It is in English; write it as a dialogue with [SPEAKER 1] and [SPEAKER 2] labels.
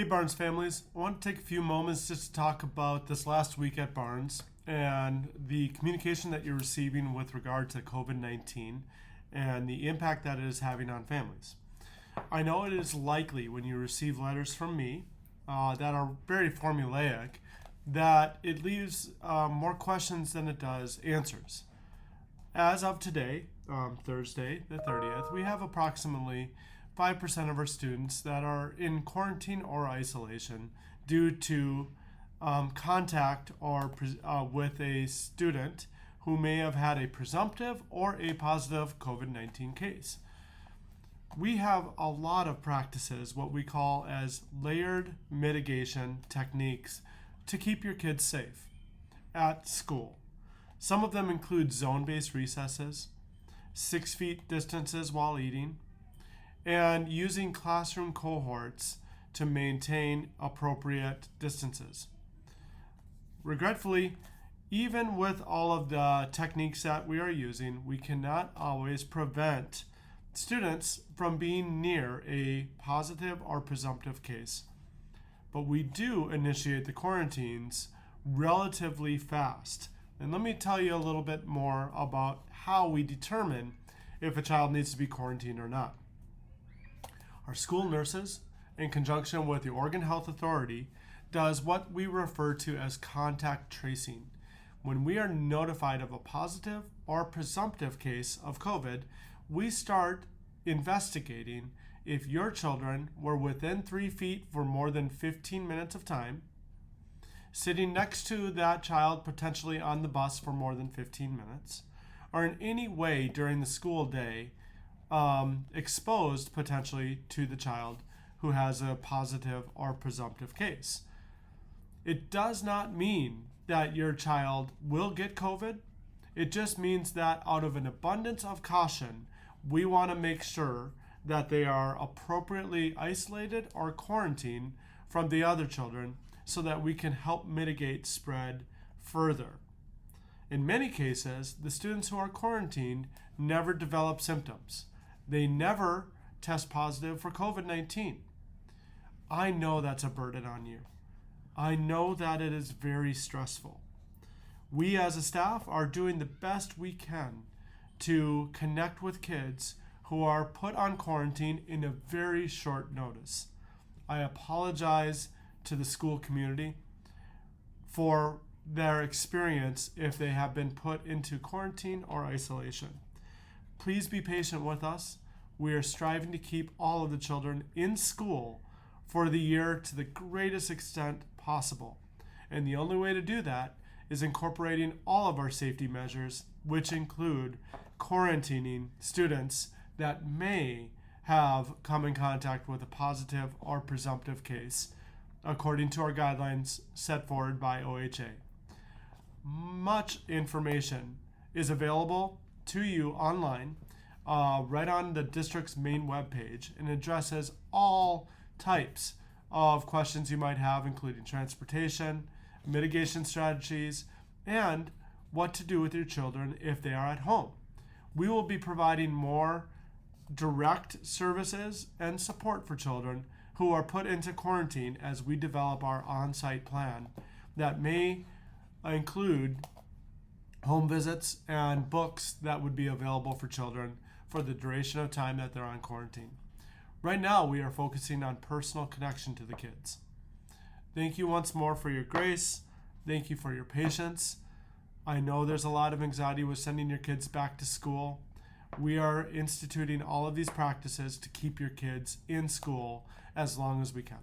[SPEAKER 1] Hey Barnes families, I want to take a few moments just to talk about this last week at Barnes and the communication that you're receiving with regard to COVID 19 and the impact that it is having on families. I know it is likely when you receive letters from me that are very formulaic that it leaves more questions than it does answers. As of today, Thursday the 30th, we have approximately 5% of our students that are in quarantine or isolation due to contact or with a student who may have had a presumptive or a positive COVID 19 case. We have a lot of practices, what we call as layered mitigation techniques, to keep your kids safe at school. Some of them include zone-based recesses, 6 feet distances while eating, and using classroom cohorts to maintain appropriate distances. Regretfully, even with all of the techniques that we are using, we cannot always prevent students from being near a positive or presumptive case. But we do initiate the quarantines relatively fast. And let me tell you a little bit more about how we determine if a child needs to be quarantined or not. Our school nurses, in conjunction with the Oregon Health Authority, does what we refer to as contact tracing. When we are notified of a positive or presumptive case of COVID, we start investigating if your children were within 3 feet for more than 15 minutes of time, sitting next to that child potentially on the bus for more than 15 minutes, or in any way during the school day exposed potentially to the child who has a positive or presumptive case. It does not mean that your child will get COVID. It just means that out of an abundance of caution, we want to make sure that they are appropriately isolated or quarantined from the other children so that we can help mitigate spread further. In many cases, the students who are quarantined never develop symptoms. They never test positive for COVID 19. I know that's a burden on you. I know that it is very stressful. We as a staff are doing the best we can to connect with kids who are put on quarantine in a very short notice. I apologize to the school community for their experience if they have been put into quarantine or isolation. Please be patient with us. We are striving to keep all of the children in school for the year to the greatest extent possible. And the only way to do that is incorporating all of our safety measures, which include quarantining students that may have come in contact with a positive or presumptive case, according to our guidelines set forward by OHA. Much information is available to you online, right on the district's main webpage, and addresses all types of questions you might have, including transportation, mitigation strategies, and what to do with your children if they are at home. We will be providing more direct services and support for children who are put into quarantine as we develop our on-site plan that may include home visits and books that would be available for children for the duration of time that they're on quarantine. Right now, we are focusing on personal connection to the kids. Thank you once more for your grace. Thank you for your patience. I know there's a lot of anxiety with sending your kids back to school. We are instituting all of these practices to keep your kids in school as long as we can.